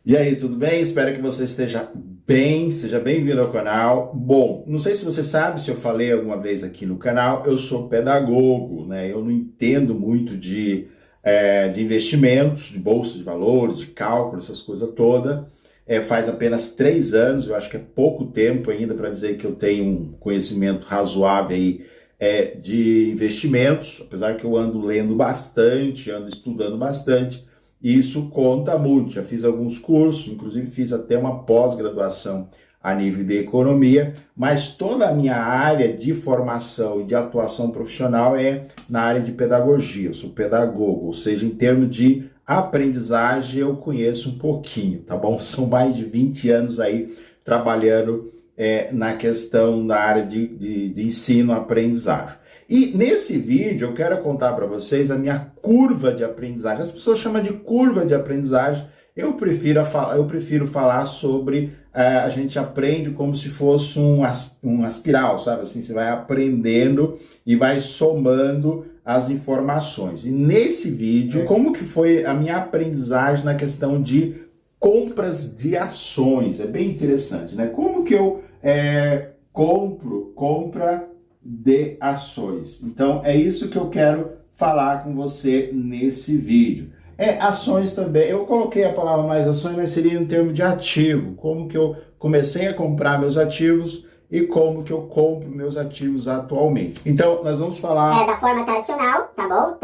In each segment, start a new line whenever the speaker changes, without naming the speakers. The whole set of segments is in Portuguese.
E aí, tudo bem? Espero que você esteja bem, seja bem-vindo ao canal. Bom, não sei se você sabe, se eu falei alguma vez aqui no canal, eu sou pedagogo, né? Eu não entendo muito de investimentos, de bolsa de valores, de cálculo, essas coisas todas. Faz apenas 3 anos, eu acho que é pouco tempo ainda para dizer que eu tenho um conhecimento razoável aí, de investimentos, apesar que eu ando lendo bastante, ando estudando bastante. E isso conta muito. Já fiz alguns cursos, inclusive fiz até uma pós-graduação a nível de economia, mas toda a minha área de formação e de atuação profissional é na área de pedagogia. Eu sou pedagogo, ou seja, em termos de aprendizagem eu conheço um pouquinho, tá bom? São mais de 20 anos aí trabalhando na questão da área de ensino-aprendizagem. E nesse vídeo eu quero contar para vocês a minha curva de aprendizagem. As pessoas chamam de curva de aprendizagem. Eu prefiro falar sobre a gente aprende como se fosse uma espiral, sabe? Assim, você vai aprendendo e vai somando as informações. E nesse vídeo, como que foi a minha aprendizagem na questão de compras de ações? É bem interessante, né? Como que eu compra de ações. Então, é isso que eu quero falar com você nesse vídeo. Ações também, eu coloquei a palavra mais ações, mas seria em termos de ativo. Como que eu comecei a comprar meus ativos e como que eu compro meus ativos atualmente. Então, nós vamos falar
da forma tradicional, tá bom?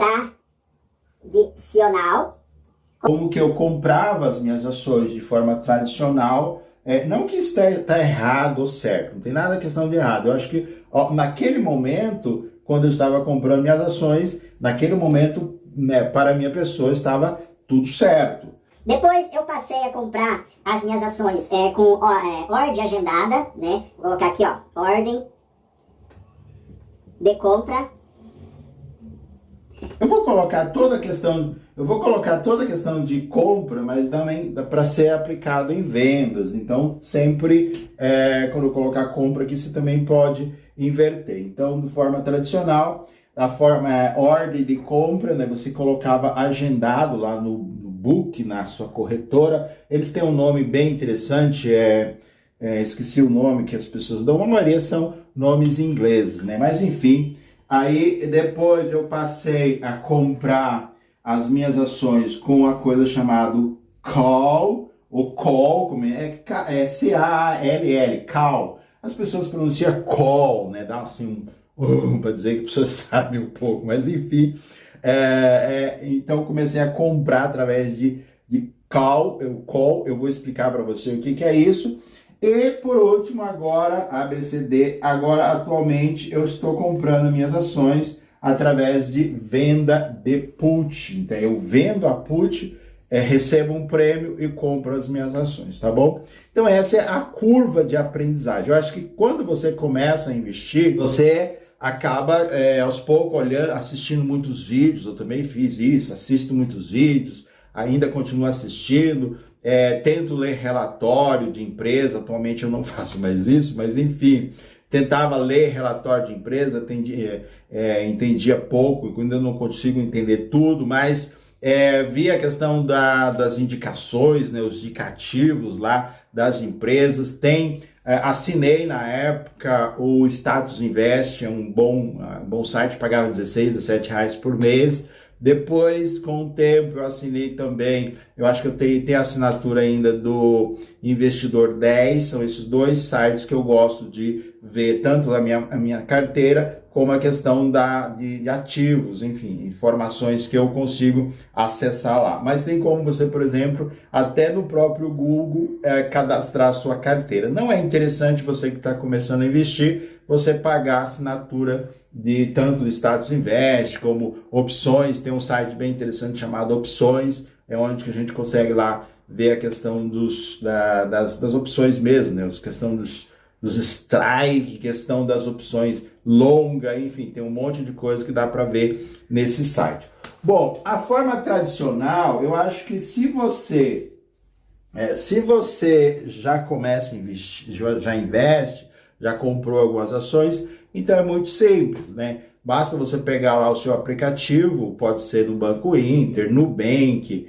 Tradicional.
Como que eu comprava as minhas ações de forma tradicional. Não que isso está errado ou certo, não tem nada a questão de errado. Eu acho que naquele momento, quando eu estava comprando minhas ações, naquele momento, né, para a minha pessoa, estava tudo certo.
Depois eu passei a comprar as minhas ações com ordem agendada, né? Vou colocar aqui, ó, ordem de compra.
Eu vou colocar toda a questão de compra, mas também para ser aplicado em vendas. Então, sempre quando eu colocar compra aqui, você também pode inverter. Então, de forma tradicional, a forma ordem de compra, né? Você colocava agendado lá no book, na sua corretora. Eles têm um nome bem interessante, esqueci o nome que as pessoas dão. A maioria são nomes ingleses, né? Mas enfim. Aí depois eu passei a comprar as minhas ações com uma coisa chamada call, ou call, como C-A-L-L, call. As pessoas pronunciam call, né? Dá assim para dizer que a pessoa sabe um pouco, mas enfim. Então comecei a comprar através de call, eu vou explicar para você o que é isso. E por último, agora, ABCD, agora atualmente eu estou comprando minhas ações através de venda de put. Então eu vendo a put, recebo um prêmio e compro as minhas ações, tá bom? Então essa é a curva de aprendizagem. Eu acho que quando você começa a investir, você acaba aos poucos olhando, assistindo muitos vídeos. Eu também fiz isso, assisto muitos vídeos, ainda continuo assistindo. Tento ler relatório de empresa, atualmente eu não faço mais isso, mas enfim, tentava ler relatório de empresa, entendia pouco, ainda não consigo entender tudo, mas vi a questão das indicações, né, os indicativos lá das empresas. Assinei na época o Status Invest, é um bom site, pagava 16, 17 reais por mês. Depois, com o tempo, eu assinei também, eu acho que eu tenho a assinatura ainda do Investidor 10, são esses dois sites que eu gosto de ver, tanto a minha carteira, como a questão de ativos, enfim, informações que eu consigo acessar lá. Mas tem como você, por exemplo, até no próprio Google, cadastrar a sua carteira. Não é interessante você que está começando a investir, você pagar a assinatura tanto do Status Invest como opções. Tem um site bem interessante chamado Opções, onde que a gente consegue lá ver a questão das opções mesmo, né? A questão dos strike, questão das opções longa, enfim, tem um monte de coisa que dá para ver nesse site. Bom, a forma tradicional, eu acho que se você já começa a investir, já investe, já comprou algumas ações, então é muito simples, né? Basta você pegar lá o seu aplicativo, pode ser no Banco Inter, Nubank,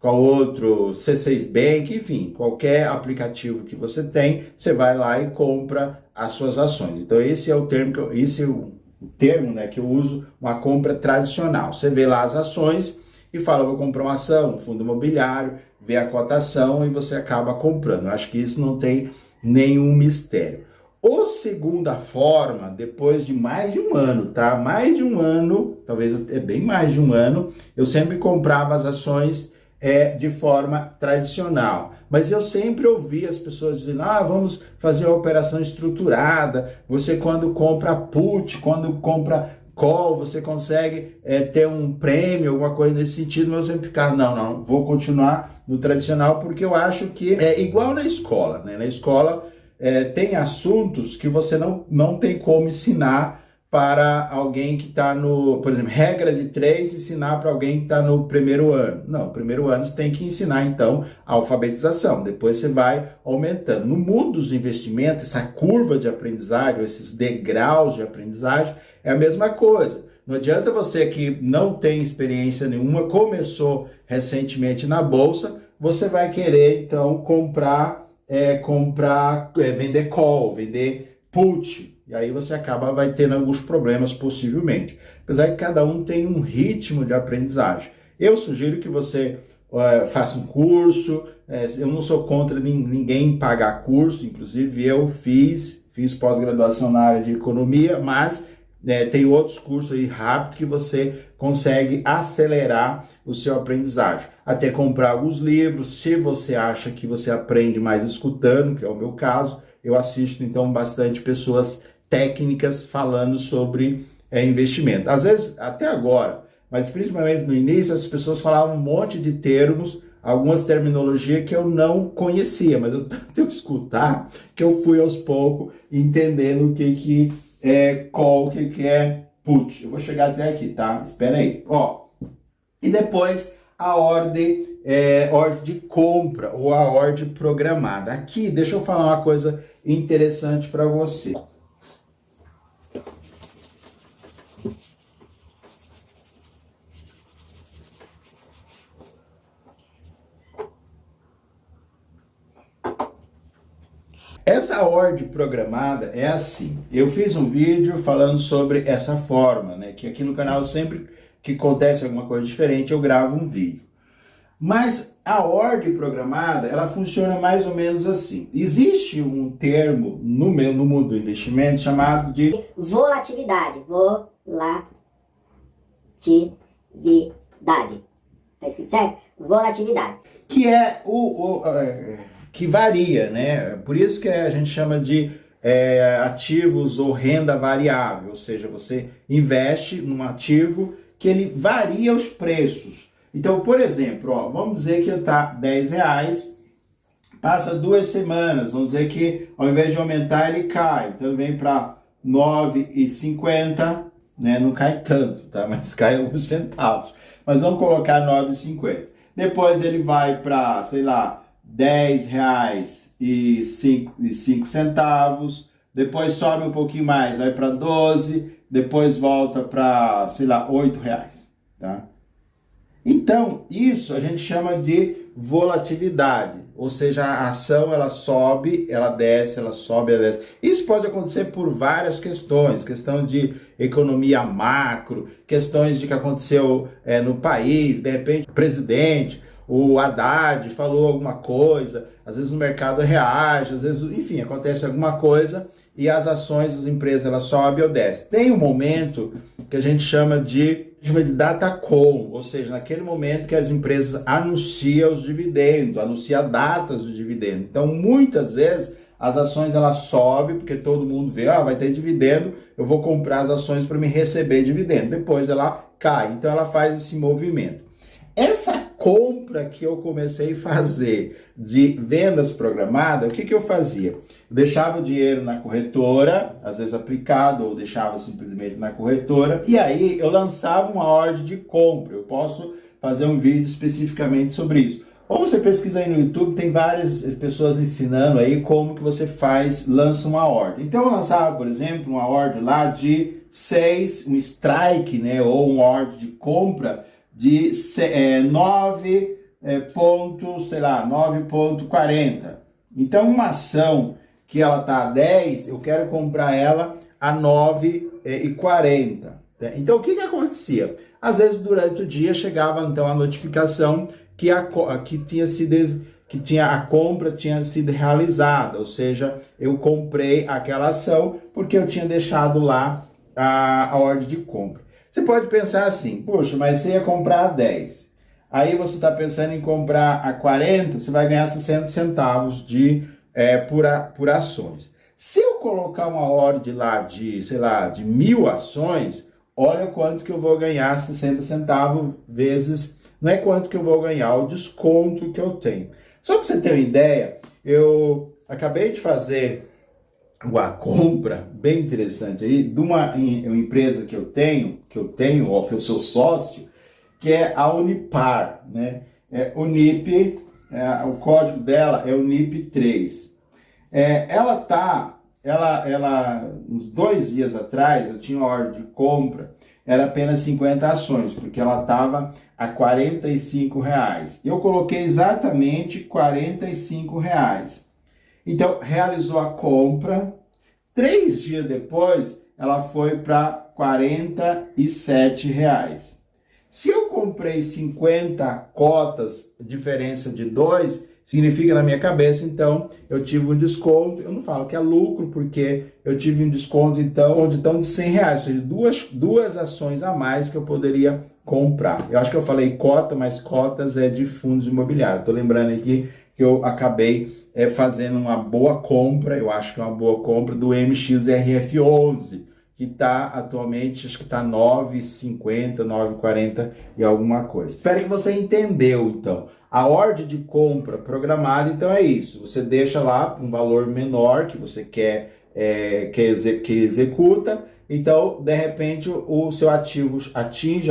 qual outro, C6 Bank, enfim, qualquer aplicativo que você tem, você vai lá e compra as suas ações. Então esse é o termo né, que eu uso, uma compra tradicional. Você vê lá as ações e fala, vou comprar uma ação, um fundo imobiliário, vê a cotação e você acaba comprando. Eu acho que isso não tem nenhum mistério. A segunda forma, depois de mais de um ano, tá? Mais de um ano, talvez é bem mais de um ano, eu sempre comprava as ações de forma tradicional. Mas eu sempre ouvi as pessoas dizendo, vamos fazer uma operação estruturada, você quando compra put, quando compra call, você consegue ter um prêmio, alguma coisa nesse sentido, mas eu sempre ficava, não, vou continuar no tradicional, porque eu acho que é igual na escola, né? Na escola tem assuntos que você não tem como ensinar para alguém que está por exemplo, regra de 3, ensinar para alguém que está no primeiro ano. Não, primeiro ano você tem que ensinar, então, a alfabetização. Depois você vai aumentando. No mundo dos investimentos, essa curva de aprendizagem, esses degraus de aprendizagem, é a mesma coisa. Não adianta você que não tem experiência nenhuma, começou recentemente na bolsa, você vai querer, então, vender call, vender put. E aí você vai tendo alguns problemas, possivelmente. Apesar que cada um tem um ritmo de aprendizagem. Eu sugiro que você faça um curso. Eu não sou contra ninguém pagar curso. Inclusive, eu fiz pós-graduação na área de economia, mas tem outros cursos aí rápido que você consegue acelerar o seu aprendizagem. Até comprar alguns livros, se você acha que você aprende mais escutando, que é o meu caso. Eu assisto, então, bastante pessoas técnicas falando sobre investimento. Às vezes, até agora, mas principalmente no início, as pessoas falavam um monte de termos, algumas terminologias que eu não conhecia, mas eu tento escutar, que eu fui aos poucos entendendo o que é call, o que é put. Eu vou chegar até aqui, tá? Espera aí. E depois a ordem de compra ou a ordem programada. Aqui, deixa eu falar uma coisa interessante para você. Essa ordem programada é assim. Eu fiz um vídeo falando sobre essa forma, né? Que aqui no canal sempre que acontece alguma coisa diferente eu gravo um vídeo. Mas a ordem programada, ela funciona mais ou menos assim. Existe um termo no mundo do investimento chamado de
volatilidade. Tá escrito certo? Volatilidade.
Que é que varia, né? Por isso que a gente chama de ativos ou renda variável, ou seja, você investe num ativo que ele varia os preços. Então, por exemplo, vamos dizer que está R$10, passa 2 semanas, vamos dizer que ao invés de aumentar ele cai, então vem para R$9,50, né? Não cai tanto, tá? Mas cai alguns centavos. Mas vamos colocar R$9,50. Depois ele vai para, sei lá, R$10,05, depois sobe um pouquinho mais, vai para 12, depois volta para, sei lá, R$8, tá? Então, isso a gente chama de volatilidade, ou seja, a ação ela sobe, ela desce, ela sobe, ela desce. Isso pode acontecer por várias questões, questão de economia macro, questões de que aconteceu no país, de repente o presidente, o Haddad falou alguma coisa, às vezes o mercado reage, às vezes, enfim, acontece alguma coisa e as ações das empresas elas sobem ou descem. Tem um momento que a gente chama de data call, ou seja, naquele momento que as empresas anunciam os dividendos, anunciam datas do dividendo. Então, muitas vezes, as ações elas sobem, porque todo mundo vê, vai ter dividendo, eu vou comprar as ações para me receber dividendo. Depois ela cai, então ela faz esse movimento. Essa compra que eu comecei a fazer de vendas programadas, o que eu fazia? Eu deixava o dinheiro na corretora, às vezes aplicado, ou deixava simplesmente na corretora, e aí eu lançava uma ordem de compra. Eu posso fazer um vídeo especificamente sobre isso. Ou você pesquisa aí no YouTube, tem várias pessoas ensinando aí como que você lança uma ordem. Então eu lançava, por exemplo, uma ordem lá de 6, um strike, né, ou uma ordem de compra de 9 ponto, sei lá, 9,40. Então, uma ação que ela está a 10, eu quero comprar ela a 9,40. Então, o que acontecia? Às vezes, durante o dia, chegava então a notificação que a compra tinha sido realizada, ou seja, eu comprei aquela ação porque eu tinha deixado lá a ordem de compra. Você pode pensar assim, poxa, mas você ia comprar a 10. Aí você está pensando em comprar a 40, você vai ganhar 60 centavos por ações. Se eu colocar uma ordem lá de, sei lá, de 1.000 ações, olha quanto que eu vou ganhar 60 centavos vezes, não é quanto que eu vou ganhar, o desconto que eu tenho. Só para você ter uma ideia, eu acabei de fazer uma compra bem interessante aí de uma empresa que eu tenho, ou que eu sou sócio, que é a Unipar, né? Unip, o código dela é Unip3. Uns 2 dias atrás, eu tinha uma ordem de compra, era apenas 50 ações, porque ela estava a R$45. Eu coloquei exatamente R$45. Então, realizou a compra. 3 dias depois, ela foi para R$47. Se eu comprei 50 cotas, diferença de 2, significa na minha cabeça, então, eu tive um desconto. Eu não falo que é lucro, porque eu tive um desconto, então, de R$100, ou seja, duas ações a mais que eu poderia comprar. Eu acho que eu falei cota, mas cotas é de fundos imobiliários. Estou lembrando aqui que eu acabei fazendo uma boa compra, eu acho que é uma boa compra do MXRF11, que está atualmente, acho que está 9,50, 9,40 e alguma coisa. Espero que você entendeu, então. A ordem de compra programada, então é isso. Você deixa lá um valor menor que você quer que executa. Então, de repente, o seu ativo atinge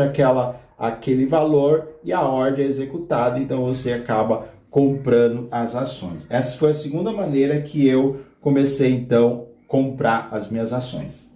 aquele valor e a ordem é executada. Então, você acaba comprando as ações. Essa foi a segunda maneira que eu comecei, então, a comprar as minhas ações.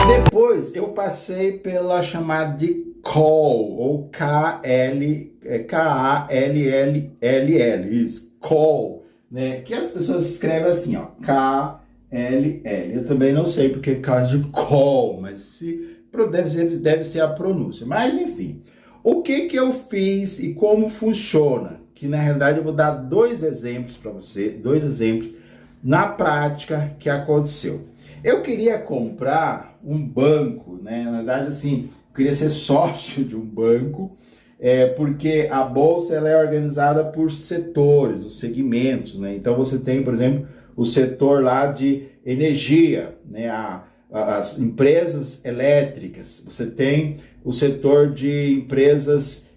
Depois eu passei pela chamada de call, ou K-A-L-L-L, isso, call, né? Que as pessoas escrevem assim, ó, K-L-L. Eu também não sei porque é causa de call, mas deve ser a pronúncia. Mas enfim, o que eu fiz e como funciona? Que na realidade eu vou dar 2 exemplos para você, 2 exemplos na prática que aconteceu. Eu queria comprar um banco, né? Na verdade, assim, eu queria ser sócio de um banco, porque a bolsa ela é organizada por setores, os segmentos, né? Então você tem, por exemplo, o setor lá de energia, né? As empresas elétricas, você tem o setor de empresas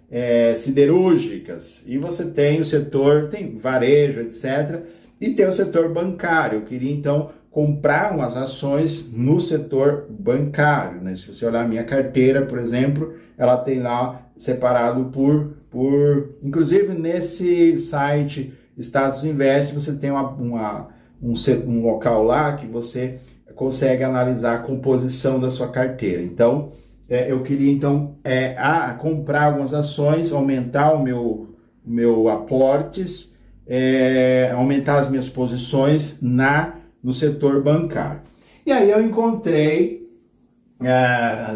siderúrgicas, e você tem o setor, tem varejo, etc., e tem o setor bancário. Eu queria, então, comprar umas ações no setor bancário, né? Se você olhar a minha carteira, por exemplo, ela tem lá separado inclusive nesse site Status Invest, você tem um local lá que você consegue analisar a composição da sua carteira. Então, eu queria então comprar algumas ações, aumentar o meu aportes, aumentar as minhas posições no setor bancário. E aí eu encontrei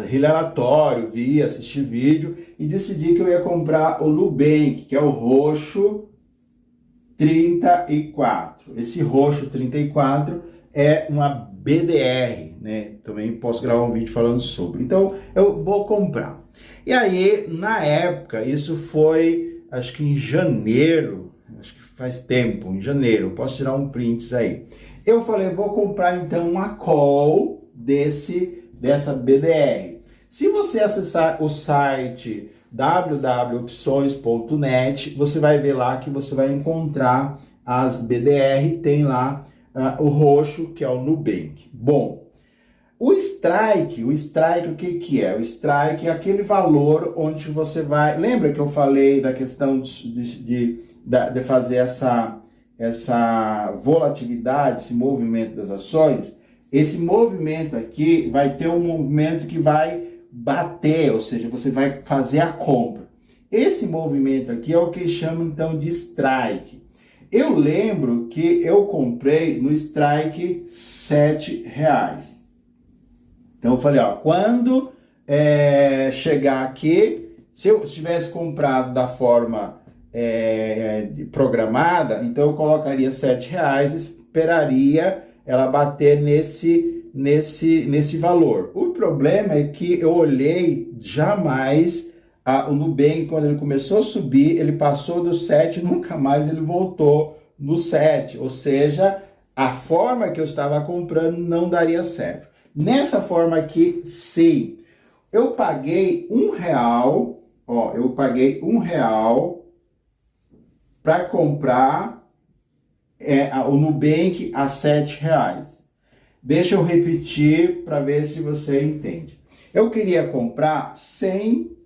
relatório, assisti vídeo e decidi que eu ia comprar o Nubank, que é o roxo 34. Esse roxo 34 é uma BDR, né? Também posso gravar um vídeo falando sobre. Então eu vou comprar. E aí, na época, isso foi, acho que em janeiro, acho que faz tempo, em janeiro, posso tirar um print aí. Eu falei, vou comprar então uma call dessa BDR. Se você acessar o site www.opções.net, você vai ver lá que você vai encontrar as BDR, tem lá o roxo, que é o Nubank. Bom, o o strike o que que é? O strike é aquele valor onde você vai... Lembra que eu falei da questão de fazer essa volatilidade, esse movimento das ações? Esse movimento aqui vai ter um movimento que vai bater, ou seja, você vai fazer a compra. Esse movimento aqui é o que chamam então de strike. Eu lembro que eu comprei no strike R$7. Então eu falei, ó, quando chegar aqui, se eu tivesse comprado da forma programada, então eu colocaria R$7, esperaria ela bater nesse valor. O problema é que eu olhei jamais o Nubank, quando ele começou a subir, ele passou do 7, nunca mais ele voltou no 7, ou seja, a forma que eu estava comprando não daria certo. Nessa forma aqui, sim. Eu paguei R$1, ó, eu paguei R$1 para comprar o Nubank a R$7. Deixa eu repetir para ver se você entende. Eu queria comprar 100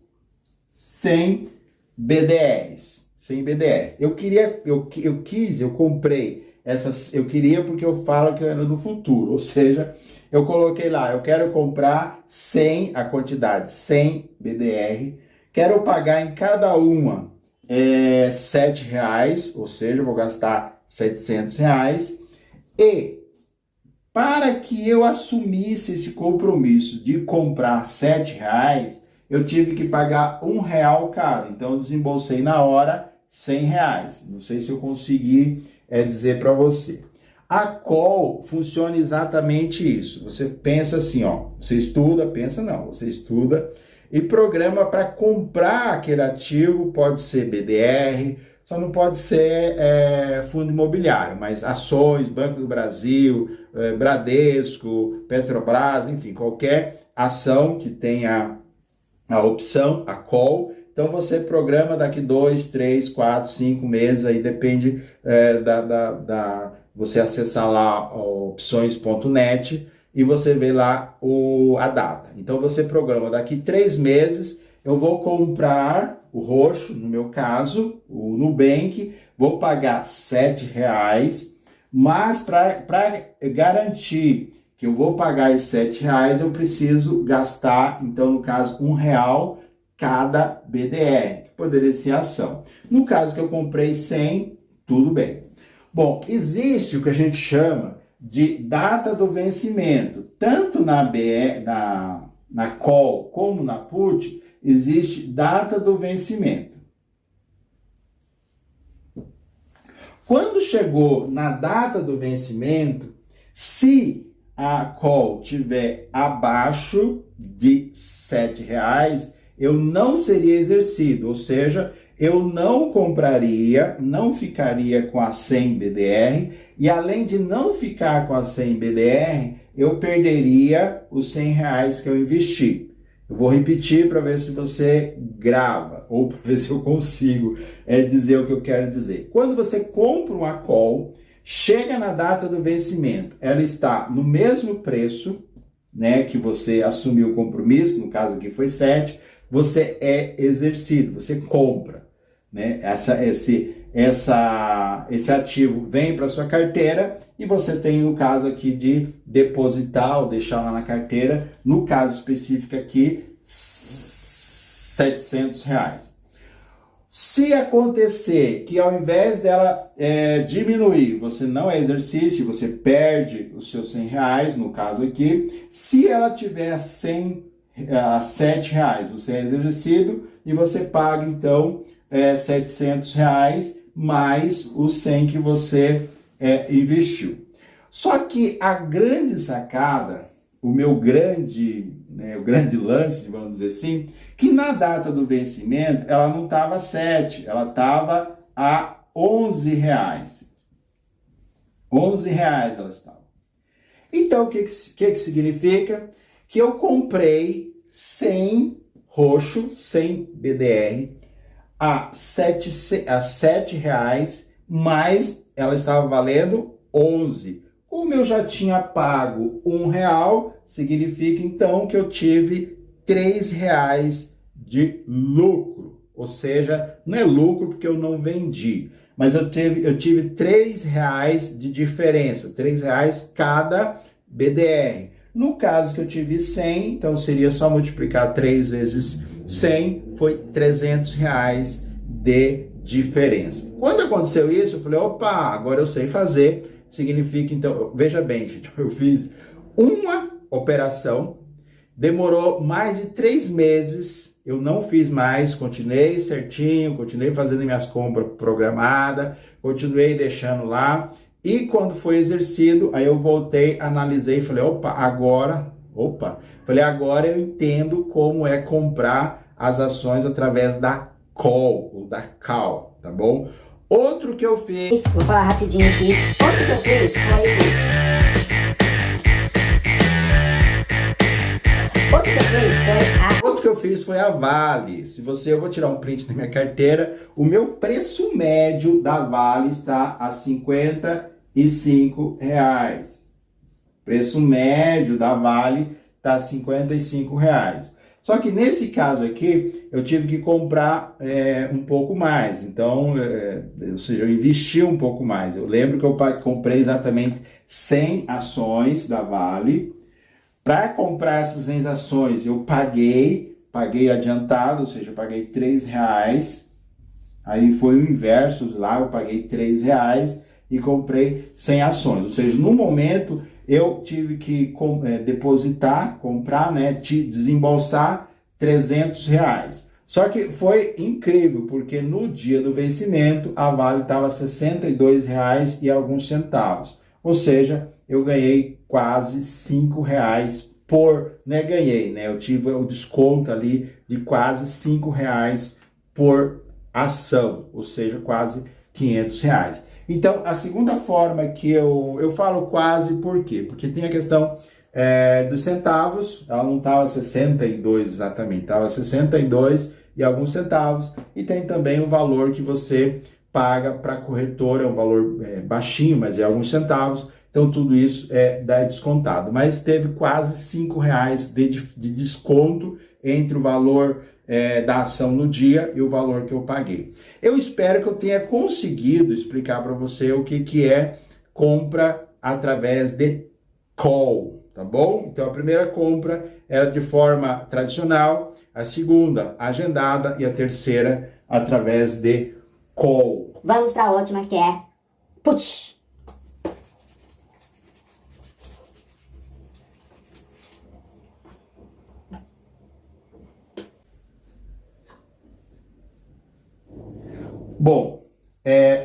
BDRs. 100 BDRs. Eu comprei essas, eu queria porque eu falo que era no futuro, ou seja, eu coloquei lá, eu quero comprar 100, a quantidade 100 BDR, quero pagar em cada uma R$7, ou seja, eu vou gastar R$700, e para que eu assumisse esse compromisso de comprar R$7, eu tive que pagar R$1 cada, então eu desembolsei na hora R$100. Não sei se eu consegui dizer para você. A call funciona exatamente isso. Você pensa assim, ó, você estuda, você estuda e programa para comprar aquele ativo, pode ser BDR, só não pode ser fundo imobiliário, mas ações, Banco do Brasil, Bradesco, Petrobras, enfim, qualquer ação que tenha a opção, a call. Então você programa daqui 2, 3, 4, 5 meses, aí depende você acessar lá opções.net e você vê lá a data. Então você programa daqui 3 meses, eu vou comprar o roxo, no meu caso, o Nubank, vou pagar R$7, mas para garantir que eu vou pagar esses R$7, eu preciso gastar, então no caso, R$1 cada BDR, que poderia ser ação. No caso que eu comprei 100, tudo bem. Bom, existe o que a gente chama de data do vencimento. Tanto na call como na put, existe data do vencimento. Quando chegou na data do vencimento, se a call tiver abaixo de R$7, eu não seria exercido, ou seja, eu não compraria, não ficaria com a 100 BDR, e além de não ficar com a 100 BDR, eu perderia os R$100 que eu investi. Eu vou repetir para ver se você grava, ou para ver se eu consigo dizer o que eu quero dizer. Quando você compra uma call, chega na data do vencimento, ela está no mesmo preço, né, que você assumiu o compromisso, no caso aqui foi 7, você é exercido, você compra, né? Esse ativo vem para sua carteira e você tem no caso aqui de depositar ou deixar lá na carteira, no caso específico aqui, R$700. Se acontecer que ao invés dela diminuir, você não é exercício, você perde os seus R$100, no caso aqui, se ela tiver a R$7, você é exercido e você paga então R$700 mais os 100 que você investiu. Só que a grande sacada, o grande lance, vamos dizer assim, que na data do vencimento ela não estava 7, ela estava a R$11. R$11 ela estava. Então o que significa? Que eu comprei 100 roxo, 100 BDR a R$7, mas ela estava valendo 11. Como eu já tinha pago R$ 1, significa então que eu tive R$ 3 de lucro. Ou seja, não é lucro porque eu não vendi, mas eu tive R$ 3 de diferença, R$ 3 cada BDR. No caso que eu tive 100, então seria só multiplicar 3 vezes 100, foi R$ 300 de diferença. Quando aconteceu isso, eu falei, opa, agora eu sei fazer, significa então, veja bem, gente, eu fiz uma operação, demorou mais de 3 meses, eu não fiz mais, continuei certinho, continuei fazendo minhas compras programadas, continuei deixando lá, e quando foi exercido, aí eu voltei, analisei e falei, agora eu entendo como é comprar as ações através da call, ou da call, tá bom? Outro que eu fiz...
Vou falar rapidinho aqui. Outro que eu fiz
foi a Vale. Eu vou tirar um print da minha carteira. O meu preço médio da Vale está a R$55. Preço médio da Vale está a R$55. Só que nesse caso aqui, eu tive que comprar um pouco mais. Então, ou seja, eu investi um pouco mais. Eu lembro que eu comprei exatamente 100 ações da Vale. Para comprar essas 100 ações, eu paguei adiantado, ou seja, eu paguei R$3. Aí foi o inverso lá, eu paguei R$3 e comprei 100 ações. Ou seja, no momento eu tive que comprar, né, desembolsar R$300. Só que foi incrível, porque no dia do vencimento a Vale estava R$62 e alguns centavos. Ou seja, eu ganhei quase R$5 eu tive o desconto ali de quase R$5 por ação, ou seja, quase R$500. Então, a segunda forma que eu falo quase, por quê? Porque tem a questão dos centavos, ela não estava 62 exatamente, estava 62 e alguns centavos, e tem também o valor que você paga para a corretora, é um valor baixinho, mas é alguns centavos, então tudo isso é descontado. Mas teve quase R$5 de desconto entre o valor da ação no dia e o valor que eu paguei. Eu espero que eu tenha conseguido explicar para você o que é compra através de call, tá bom? Então a primeira compra era de forma tradicional, a segunda agendada e a terceira através de call.
Vamos para a última, que é put.
Bom,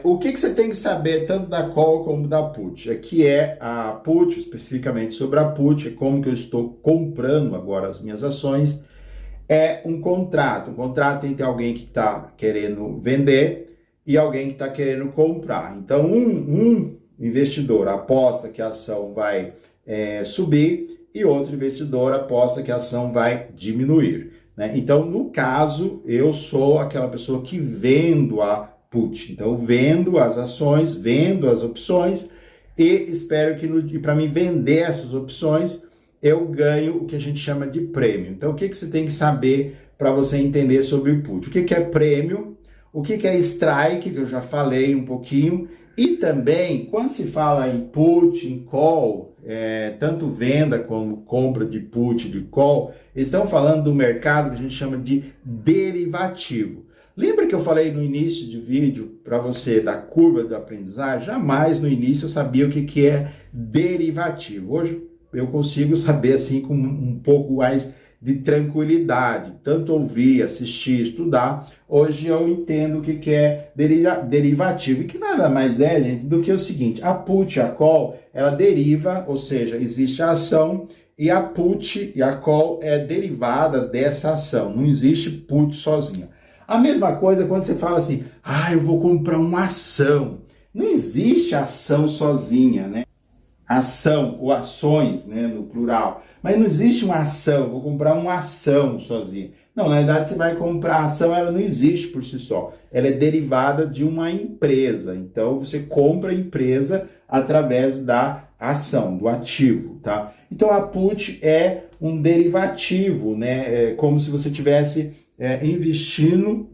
o que você tem que saber tanto da call como da put? Aqui é a put, especificamente sobre a put, como que eu estou comprando agora as minhas ações. É um contrato. Um contrato tem que ter alguém que está querendo vender e alguém que está querendo comprar. Então, um investidor aposta que a ação vai subir e outro investidor aposta que a ação vai diminuir, né? Então, no caso, eu sou aquela pessoa que vendo a put. Então, eu vendo as ações, vendo as opções e espero que para mim vender essas opções, eu ganho o que a gente chama de prêmio. Então, o que você tem que saber para você entender sobre o put? O que é prêmio? O que é strike, que eu já falei um pouquinho. E também, quando se fala em put, em call, tanto venda como compra de put, de call, estão falando do mercado que a gente chama de derivativo. Lembra que eu falei no início do vídeo para você da curva do aprendizagem? Jamais no início eu sabia o que é derivativo. Hoje eu consigo saber assim com um pouco mais de tranquilidade, tanto ouvir, assistir, estudar. Hoje eu entendo o que é derivativo, e que nada mais é, gente, do que o seguinte: a put e a call, ela deriva, ou seja, existe a ação, e a put e a call é derivada dessa ação, não existe put sozinha. A mesma coisa quando você fala assim, eu vou comprar uma ação. Não existe ação sozinha, né? Ação ou ações, né, no plural. Mas não existe uma ação, vou comprar uma ação sozinha. Não, na verdade você vai comprar a ação, ela não existe por si só. Ela é derivada de uma empresa. Então você compra a empresa através da ação, do ativo, tá? Então a put é um derivativo, né? É como se você tivesse investindo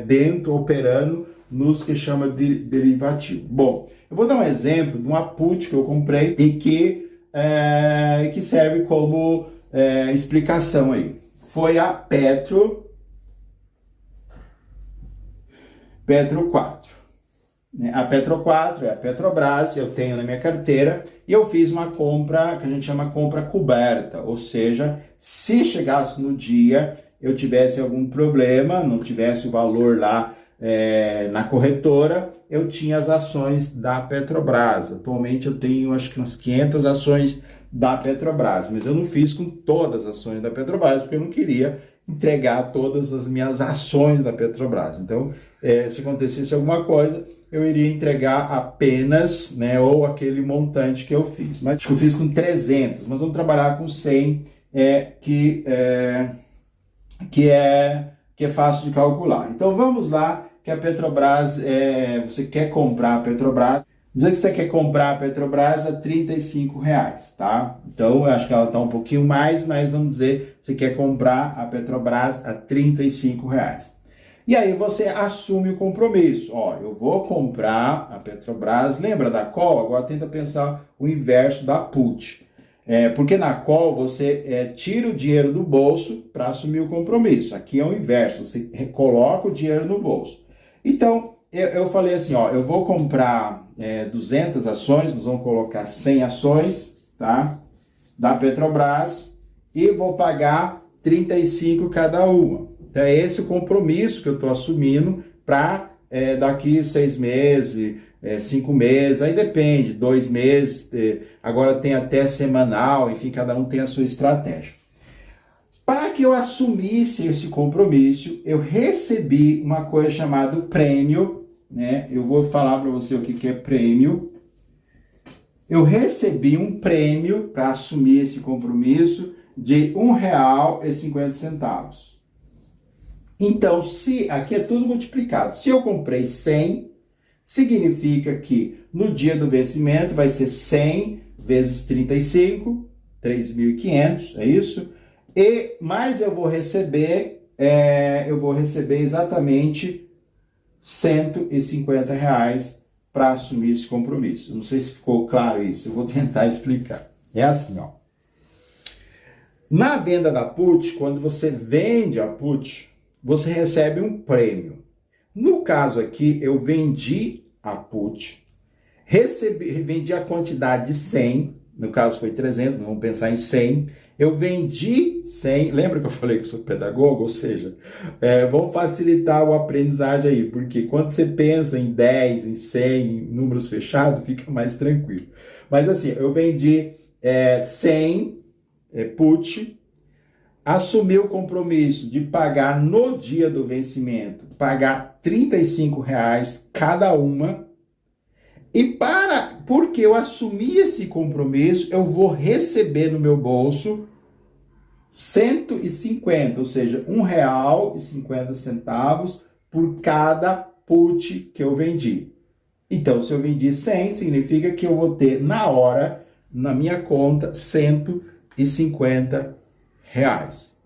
dentro, operando nos que chama de derivativo. Bom, eu vou dar um exemplo de uma put que eu comprei e que serve como explicação aí. Foi a Petro 4. A Petro 4 é a Petrobras, eu tenho na minha carteira e eu fiz uma compra que a gente chama compra coberta, ou seja, se chegasse no dia eu tivesse algum problema, não tivesse o valor lá na corretora, eu tinha as ações da Petrobras. Atualmente eu tenho acho que umas 500 ações da Petrobras, mas eu não fiz com todas as ações da Petrobras, porque eu não queria entregar todas as minhas ações da Petrobras. Então, se acontecesse alguma coisa, eu iria entregar apenas, né, ou aquele montante que eu fiz. Mas acho que eu fiz com 300, mas vamos trabalhar com 100, que é fácil de calcular. Então, vamos lá, que a Petrobras, você quer comprar a Petrobras, dizer que você quer comprar a Petrobras a R$35, tá? Então, eu acho que ela está um pouquinho mais, mas vamos dizer, você quer comprar a Petrobras a R$35. E aí você assume o compromisso. Ó, eu vou comprar a Petrobras, lembra da call? Agora tenta pensar o inverso da put. Porque na call você tira o dinheiro do bolso para assumir o compromisso. Aqui é o inverso, você coloca o dinheiro no bolso. Então, eu falei assim, ó, eu vou comprar 200 ações, nós vamos colocar 100 ações, tá? Da Petrobras e vou pagar 35 cada uma. Então é esse o compromisso que eu estou assumindo para daqui 6 meses, 5 meses, aí depende, 2 meses, agora tem até semanal, enfim, cada um tem a sua estratégia. Para que eu assumisse esse compromisso, eu recebi uma coisa chamada prêmio, né? Eu vou falar para você o que é prêmio. Eu recebi um prêmio para assumir esse compromisso de R$1,50. Então, aqui é tudo multiplicado. Se eu comprei 100, significa que no dia do vencimento vai ser 100 vezes 35, 3.500, é isso? Mas eu vou receber exatamente R$150 para assumir esse compromisso. Não sei se ficou claro isso, eu vou tentar explicar. É assim, ó. Na venda da put, quando você vende a put, você recebe um prêmio. No caso aqui, eu vendi a put, vendi a quantidade de 100, no caso foi 300, vamos pensar em 100. Eu vendi 100, lembra que eu falei que sou pedagogo? Ou seja, vamos facilitar o aprendizagem aí, porque quando você pensa em 10, em 100, em números fechados, fica mais tranquilo. Mas assim, eu vendi 100 put, assumi o compromisso de pagar no dia do vencimento, pagar R$35 cada uma, e porque eu assumi esse compromisso, eu vou receber no meu bolso 150, ou seja, R$1,50 por cada put que eu vendi. Então, se eu vendi 100, significa que eu vou ter na hora, na minha conta, R$150. O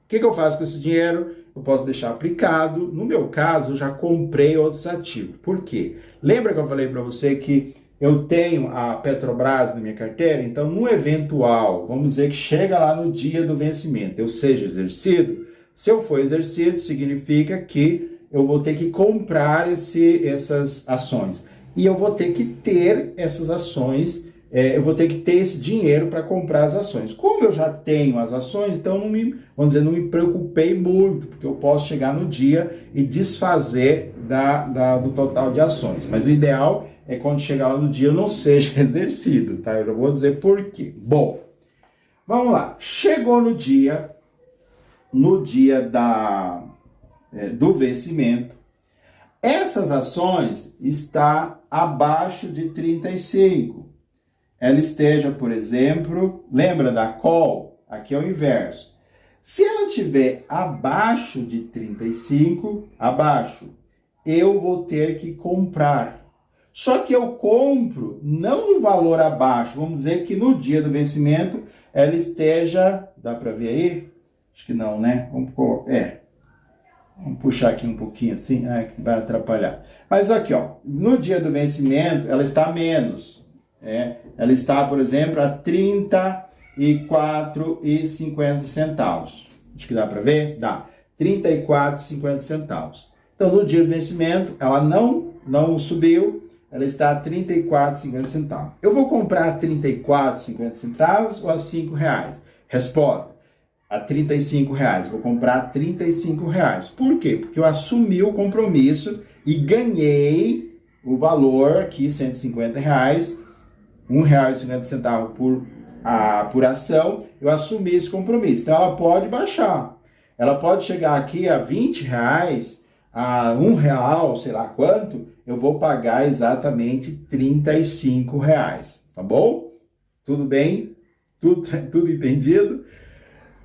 que eu faço com esse dinheiro? Eu posso deixar aplicado. No meu caso, eu já comprei outros ativos. Por quê? Lembra que eu falei para você que eu tenho a Petrobras na minha carteira? Então, no eventual, vamos dizer que chega lá no dia do vencimento, eu seja exercido. Se eu for exercido, significa que eu vou ter que comprar essas ações. E eu vou ter que ter essas ações, eu vou ter que ter esse dinheiro para comprar as ações. Como eu já tenho as ações, então não me preocupei muito, porque eu posso chegar no dia e desfazer do total de ações. Mas o ideal é quando chegar lá no dia eu não seja exercido, tá? Eu já vou dizer por quê. Bom, vamos lá. Chegou no dia do vencimento, essas ações estão abaixo de 35. Ela esteja, por exemplo, lembra da call? Aqui é o inverso. Se ela estiver abaixo de 35, eu vou ter que comprar. Só que eu compro não no valor abaixo, vamos dizer que no dia do vencimento ela esteja, dá para ver aí? Acho que não, né? Vamos puxar aqui um pouquinho assim, que vai atrapalhar. Mas aqui, ó, no dia do vencimento ela está a menos. Ela está, por exemplo, a R$ 34,50. Acho que dá para ver? Dá. R$ 34,50. Então, no dia do vencimento, ela não subiu, ela está a R$ 34,50. Eu vou comprar a R$ 34,50 ou a R$ 5,00? Resposta: a R$ 35,00. Vou comprar a R$ 35,00. Por quê? Porque eu assumi o compromisso e ganhei o valor aqui, R$ 150,00, R$ 1,50 por ação. Eu assumi esse compromisso. Então, ela pode baixar. Ela pode chegar aqui a R$ 20,00, a R$ 1,00, sei lá quanto, eu vou pagar exatamente R$ 35,00, tá bom? Tudo bem? Tudo entendido?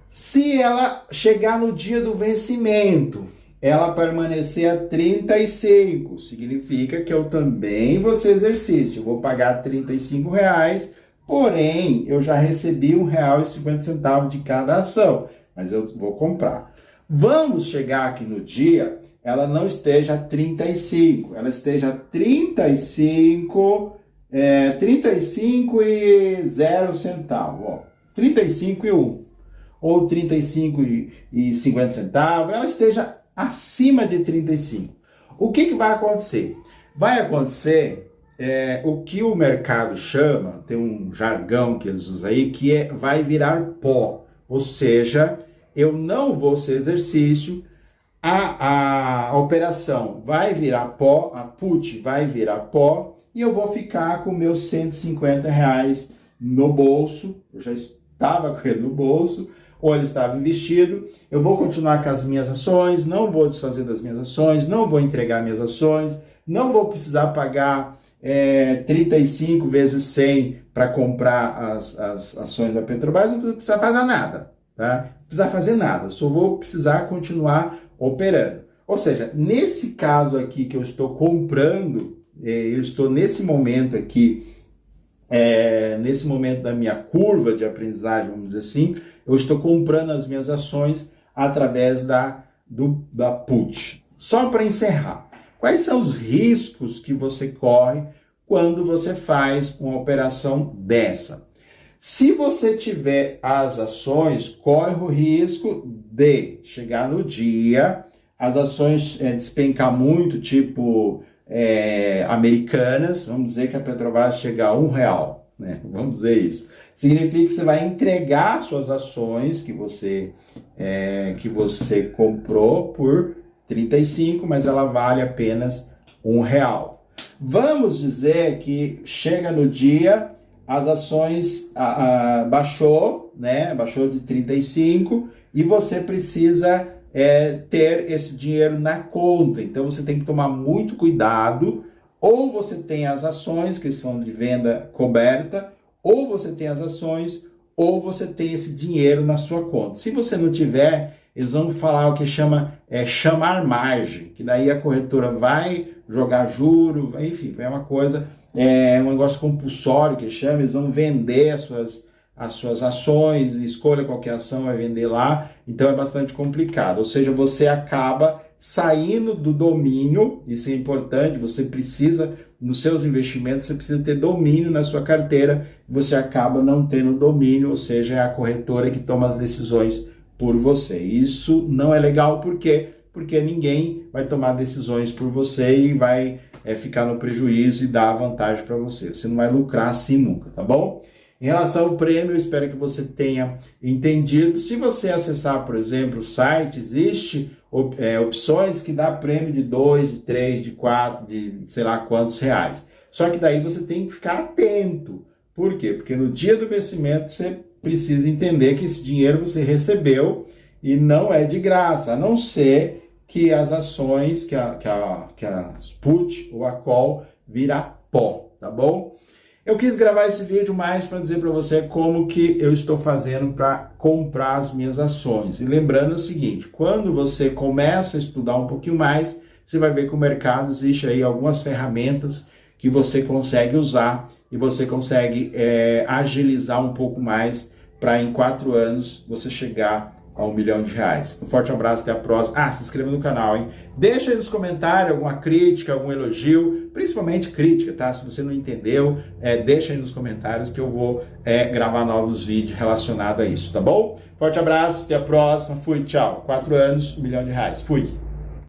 Se ela chegar no dia do vencimento, ela permanecer a 35, significa que eu também vou ser exercício. Eu vou pagar R$ 35,00, porém, eu já recebi R$ 1,50 de cada ação, mas eu vou comprar. Vamos chegar aqui no dia, ela não esteja a 35, ela esteja a 35 e 0 centavo, ó, 35 e 1, ou 35 e 50 centavos, ela esteja acima de 35. O que vai acontecer? Vai acontecer o que o mercado chama, tem um jargão que eles usam aí, que vai virar pó, ou seja, eu não vou ser exercício, a operação vai virar pó, a put vai virar pó, e eu vou ficar com meus R$ 150,00 no bolso. Eu já estava com ele no bolso, ou ele estava investido. Eu vou continuar com as minhas ações, não vou desfazer das minhas ações, não vou entregar minhas ações, não vou precisar pagar 35 vezes 100 para comprar as ações da Petrobras, não precisa fazer nada, tá? Não precisa fazer nada, só vou precisar continuar operando. Ou seja, nesse caso aqui que eu estou comprando, eu estou nesse momento aqui, nesse momento da minha curva de aprendizagem, vamos dizer assim, eu estou comprando as minhas ações através da put. Só para encerrar, quais são os riscos que você corre quando você faz uma operação dessa? Se você tiver as ações, corre o risco de chegar no dia, as ações despencar muito, tipo Americanas, vamos dizer que a Petrobras chega a R$ 1,00, né? Vamos dizer isso. Significa que você vai entregar suas ações que você comprou por 35, mas ela vale apenas R$ 1,00. Vamos dizer que chega no dia, as ações baixou, né? Baixou de 35 e você precisa ter esse dinheiro na conta. Então você tem que tomar muito cuidado. Ou você tem as ações que são de venda coberta, ou você tem as ações, ou você tem esse dinheiro na sua conta. Se você não tiver, eles vão falar o que chamar margem, que daí a corretora vai jogar juro, enfim, é uma coisa, um negócio compulsório que chama, eles vão vender as suas ações, escolha qualquer ação, vai vender lá, então é bastante complicado, ou seja, você acaba saindo do domínio, isso é importante, você precisa, nos seus investimentos, você precisa ter domínio na sua carteira, você acaba não tendo domínio, ou seja, é a corretora que toma as decisões por você. Isso não é legal, por quê? Porque ninguém vai tomar decisões por você e vai ficar no prejuízo e dar vantagem para você. Você não vai lucrar assim nunca, tá bom? Em relação ao prêmio, eu espero que você tenha entendido. Se você acessar, por exemplo, o site, existe opções que dá prêmio de 2, de 3, de 4, de sei lá quantos reais. Só que daí você tem que ficar atento. Por quê? Porque no dia do vencimento você precisa entender que esse dinheiro você recebeu e não é de graça, a não ser que as ações, que a put ou a call vira pó, tá bom? Eu quis gravar esse vídeo mais para dizer para você como que eu estou fazendo para comprar as minhas ações. E lembrando o seguinte, quando você começa a estudar um pouquinho mais, você vai ver que o mercado existe aí algumas ferramentas que você consegue usar e você consegue agilizar um pouco mais para em 4 anos você chegar a R$1 milhão. Um forte abraço, até a próxima. Se inscreva no canal, hein? Deixa aí nos comentários alguma crítica, algum elogio, principalmente crítica, tá? Se você não entendeu, deixa aí nos comentários que eu vou gravar novos vídeos relacionados a isso, tá bom? Forte abraço, até a próxima. Fui, tchau. 4 anos, R$1 milhão. Fui.